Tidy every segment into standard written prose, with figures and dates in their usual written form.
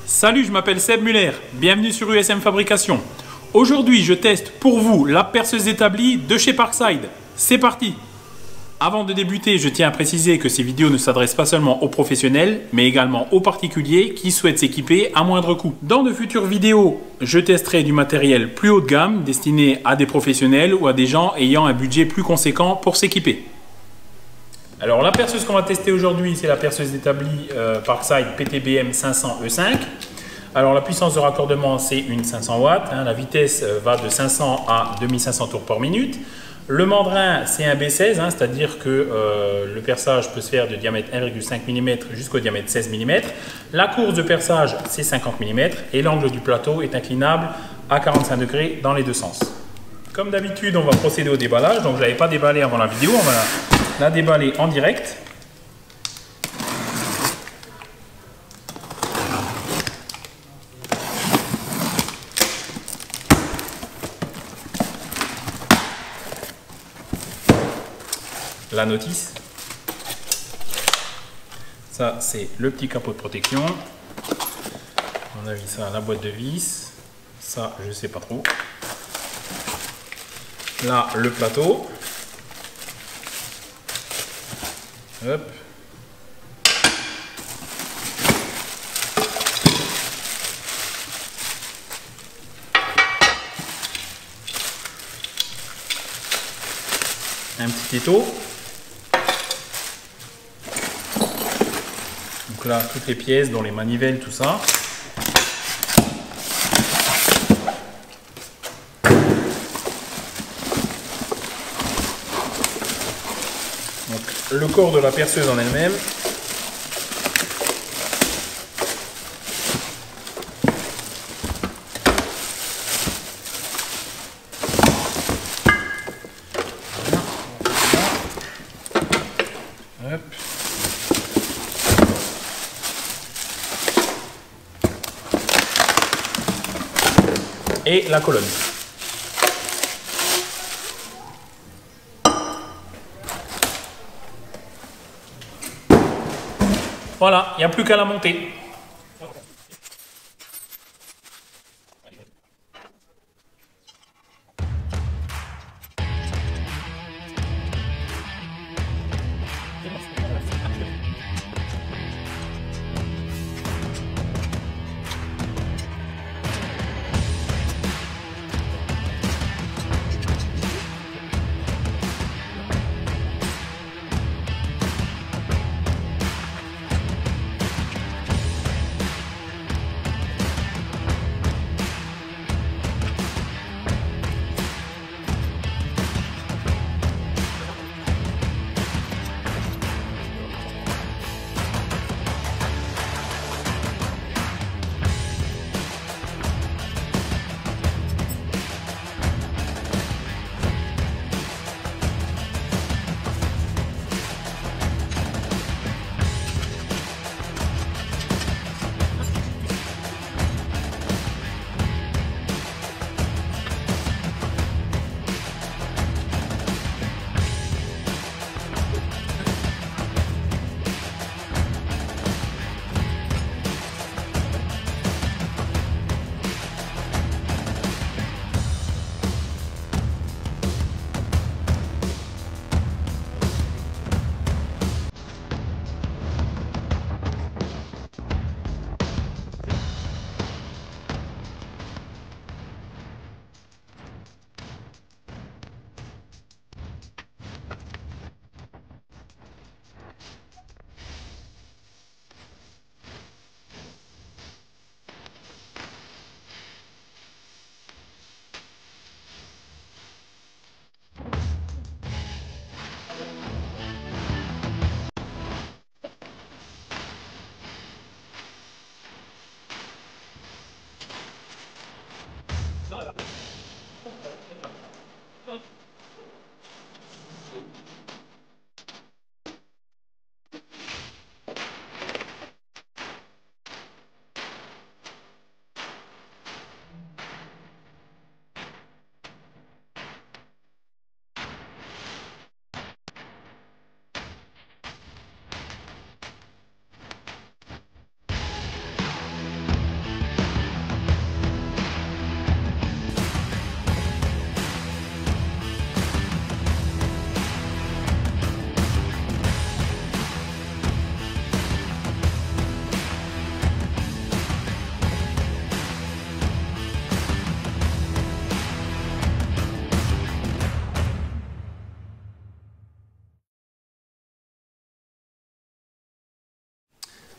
Salut, je m'appelle Seb Muller, bienvenue sur USM Fabrication. Aujourd'hui, je teste pour vous la perceuse établie de chez Parkside. C'est parti! Avant de débuter, je tiens à préciser que ces vidéos ne s'adressent pas seulement aux professionnels, mais également aux particuliers qui souhaitent s'équiper à moindre coût. Dans de futures vidéos, je testerai du matériel plus haut de gamme destiné à des professionnels ou à des gens ayant un budget plus conséquent pour s'équiper. Alors la perceuse qu'on va tester aujourd'hui, c'est la perceuse établie Parkside PTBM 500 E5. Alors la puissance de raccordement, c'est une 500 watts. La vitesse va de 500 à 2500 tours par minute. Le mandrin, c'est un B16, c'est-à-dire que le perçage peut se faire de diamètre 1,5 mm jusqu'au diamètre 16 mm. La course de perçage, c'est 50 mm et l'angle du plateau est inclinable à 45 degrés dans les deux sens. Comme d'habitude, on va procéder au déballage. Donc je ne l'avais pas déballé avant la vidéo, on va la déballer en direct. La notice. Ça, c'est le petit capot de protection. On a vu ça, la boîte de vis. Ça, je sais pas trop. Là, le plateau. Hop. Un petit étau. Donc là, toutes les pièces, dont les manivelles, tout ça. Donc, le corps de la perceuse en elle-même. Hop. Et la colonne. Voilà, il n'y a plus qu'à la monter.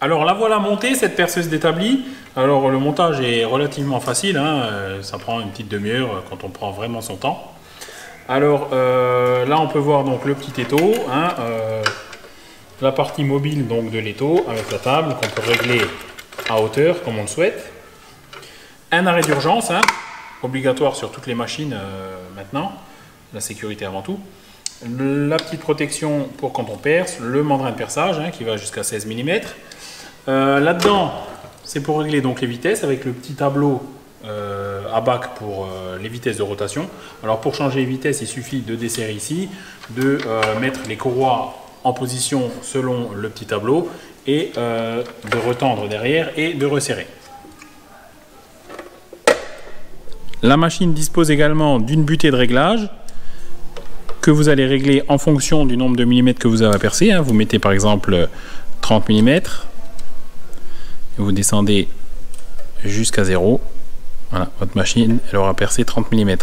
Alors la voilà montée, cette perceuse d'établi. Alors le montage est relativement facile, hein, ça prend une petite demi-heure quand on prend vraiment son temps. Alors là on peut voir donc le petit étau, hein, la partie mobile donc de l'étau avec la table qu'on peut régler à hauteur comme on le souhaite. Un arrêt d'urgence, hein, obligatoire sur toutes les machines maintenant, la sécurité avant tout. La petite protection pour quand on perce, le mandrin de perçage hein, qui va jusqu'à 16 mm. Là-dedans, c'est pour régler donc les vitesses avec le petit tableau à bac pour les vitesses de rotation. Alors pour changer les vitesses, il suffit de desserrer ici, de mettre les courroies en position selon le petit tableau et de retendre derrière et de resserrer. La machine dispose également d'une butée de réglage que vous allez régler en fonction du nombre de millimètres que vous avez à percer. Vous mettez par exemple 30 mm et vous descendez jusqu'à 0. Voilà, votre machine elle aura percé 30 mm.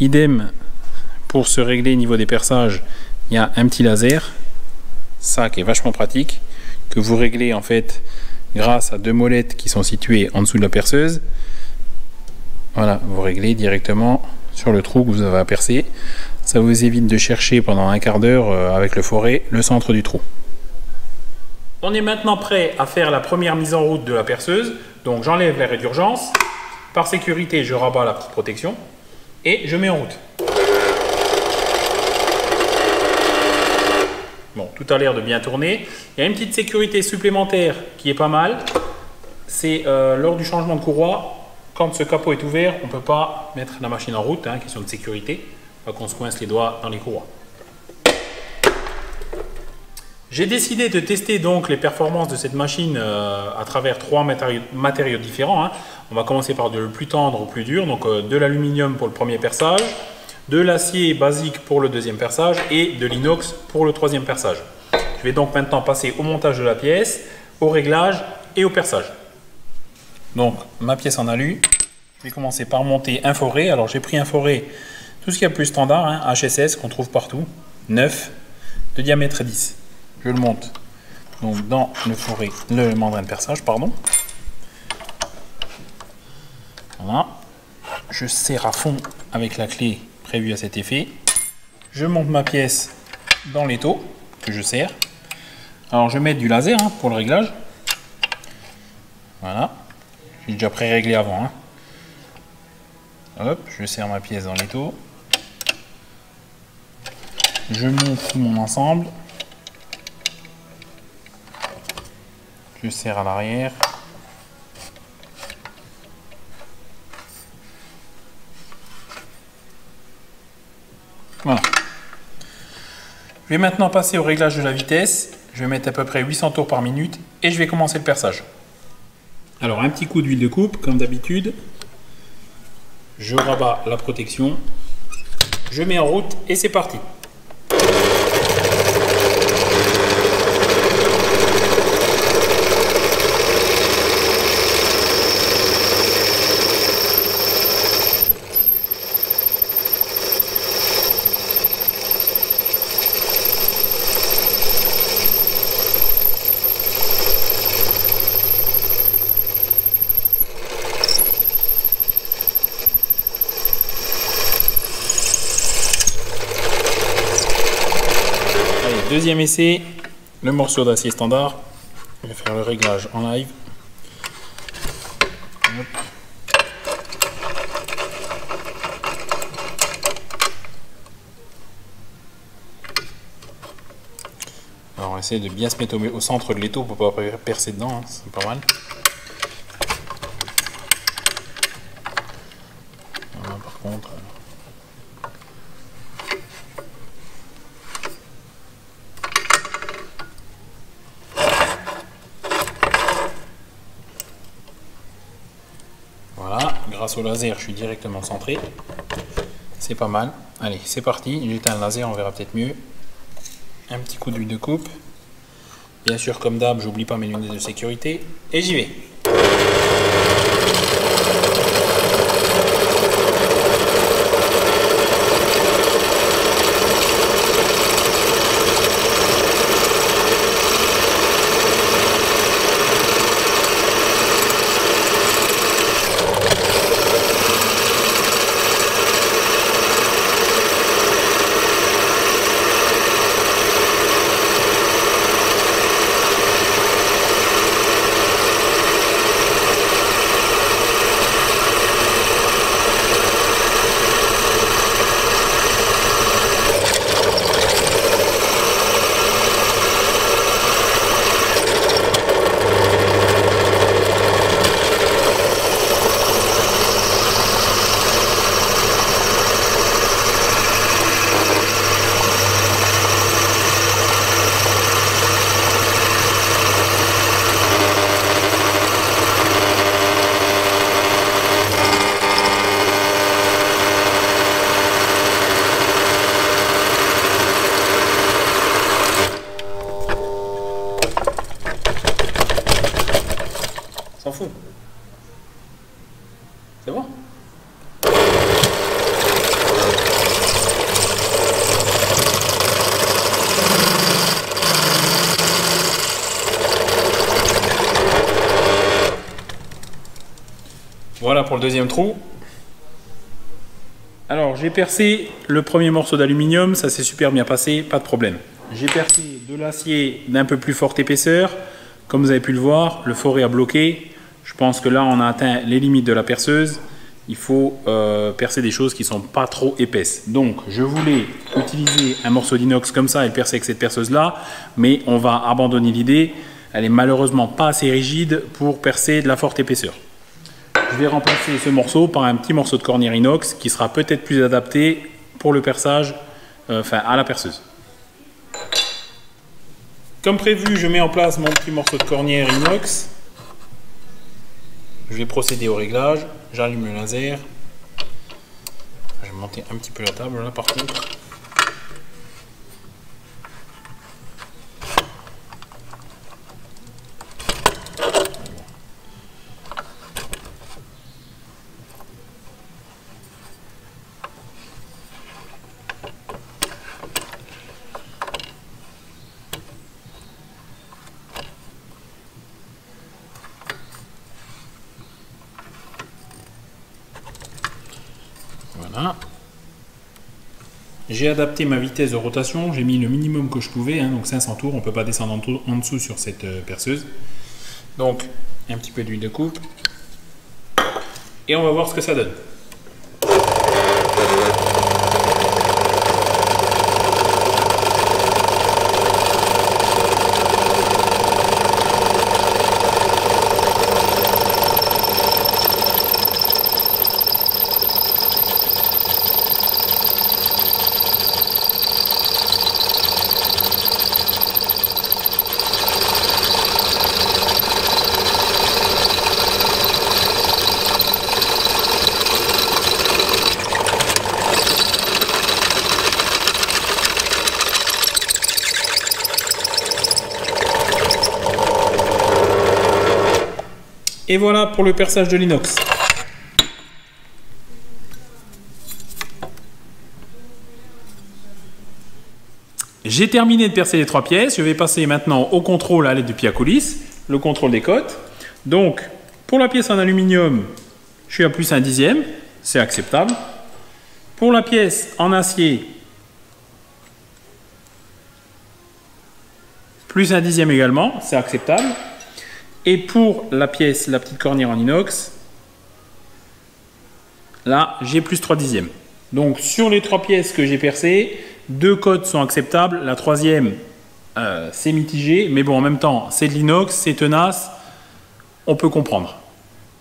Idem pour se régler au niveau des perçages, il y a un petit laser, ça qui est vachement pratique, que vous réglez en fait grâce à deux molettes qui sont situées en dessous de la perceuse. Voilà, vous réglez directement sur le trou que vous avez à percer. Ça vous évite de chercher pendant un quart d'heure avec le forêt le centre du trou. On est maintenant prêt à faire la première mise en route de la perceuse. Donc j'enlève l'arrêt d'urgence. Par sécurité, je rabats la petite protection et je mets en route. Bon, tout a l'air de bien tourner. Il y a une petite sécurité supplémentaire qui est pas mal. C'est lors du changement de courroie. Quand ce capot est ouvert, on ne peut pas mettre la machine en route, hein, question de sécurité, pas qu'on se coince les doigts dans les courroies. J'ai décidé de tester donc les performances de cette machine à travers trois matériaux différents. Hein. On va commencer par le plus tendre au plus dur, donc de l'aluminium pour le premier perçage, de l'acier basique pour le deuxième perçage et de l'inox pour le troisième perçage. Je vais donc maintenant passer au montage de la pièce, au réglage et au perçage. Donc ma pièce en alu, je vais commencer par monter un forêt. Alors j'ai pris un forêt, tout ce qu'il y a de plus standard, hein, HSS qu'on trouve partout, 9, de diamètre 10. Je le monte donc dans le forêt, le mandrin de perçage, pardon. Voilà. Je serre à fond avec la clé prévue à cet effet. Je monte ma pièce dans l'étau que je serre. Alors je vais mettre du laser hein, pour le réglage. Voilà. J'ai déjà pré-réglé avant. Hein. Hop, je serre ma pièce dans l'étau. Je monte tout mon ensemble. Je serre à l'arrière. Voilà. Je vais maintenant passer au réglage de la vitesse. Je vais mettre à peu près 800 tours par minute et je vais commencer le perçage. Alors un petit coup d'huile de coupe comme d'habitude, je rabats la protection, je mets en route et c'est parti. Deuxième essai, le morceau d'acier standard. Je vais faire le réglage en live. Hop. Alors on va essayer de bien se mettre au centre de l'étau pour pas percer dedans, hein. C'est pas mal. Voilà, par contre. Voilà, grâce au laser, je suis directement centré. C'est pas mal. Allez, c'est parti. J'éteins le laser, on verra peut-être mieux. Un petit coup d'huile de coupe. Bien sûr, comme d'hab, j'oublie pas mes lunettes de sécurité. Et j'y vais. C'est bon? Voilà pour le deuxième trou. Alors j'ai percé le premier morceau d'aluminium, ça s'est super bien passé, pas de problème. J'ai percé de l'acier d'un peu plus forte épaisseur. Comme vous avez pu le voir, le forêt a bloqué. Je pense que là on a atteint les limites de la perceuse. Il faut percer des choses qui ne sont pas trop épaisses. Donc je voulais utiliser un morceau d'inox comme ça et le percer avec cette perceuse là, mais on va abandonner l'idée. Elle est malheureusement pas assez rigide pour percer de la forte épaisseur. Je vais remplacer ce morceau par un petit morceau de cornière inox qui sera peut-être plus adapté pour le perçage, à la perceuse. Comme prévu, je mets en place mon petit morceau de cornière inox. Je vais procéder au réglage. J'allume le laser. Je vais monter un petit peu la table là par contre. Voilà. J'ai adapté ma vitesse de rotation, j'ai mis le minimum que je pouvais, donc 500 tours, on ne peut pas descendre en dessous sur cette perceuse. Donc un petit peu d'huile de coupe et on va voir ce que ça donne. Et voilà pour le perçage de l'inox. J'ai terminé de percer les 3 pièces. Je vais passer maintenant au contrôle à l'aide du pied à coulisse, le contrôle des cotes. Donc, pour la pièce en aluminium, je suis à plus 1/10, c'est acceptable. Pour la pièce en acier, plus 1/10 également, c'est acceptable. Et pour la pièce, la petite cornière en inox, là, j'ai plus 3/10. Donc, sur les 3 pièces que j'ai percées, 2 cotes sont acceptables. La troisième, c'est mitigé. Mais bon, en même temps, c'est de l'inox, c'est tenace. On peut comprendre.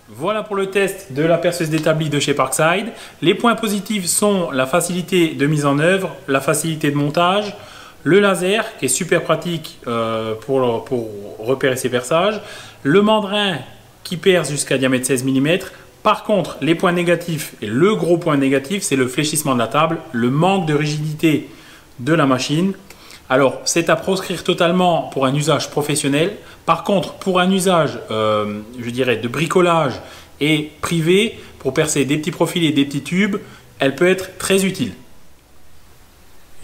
Voilà pour le test de la perceuse d'établi de chez Parkside. Les points positifs sont la facilité de mise en œuvre, la facilité de montage, le laser qui est super pratique pour repérer ses perçages, le mandrin qui perce jusqu'à diamètre 16 mm. Par contre, les points négatifs et le gros point négatif, c'est le fléchissement de la table, le manque de rigidité de la machine. Alors, c'est à proscrire totalement pour un usage professionnel. Par contre, pour un usage, je dirais, de bricolage et privé, pour percer des petits profils et des petits tubes, elle peut être très utile.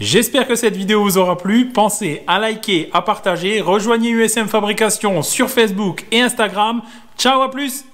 J'espère que cette vidéo vous aura plu. Pensez à liker, à partager. Rejoignez USM Fabrication sur Facebook et Instagram. Ciao, à plus!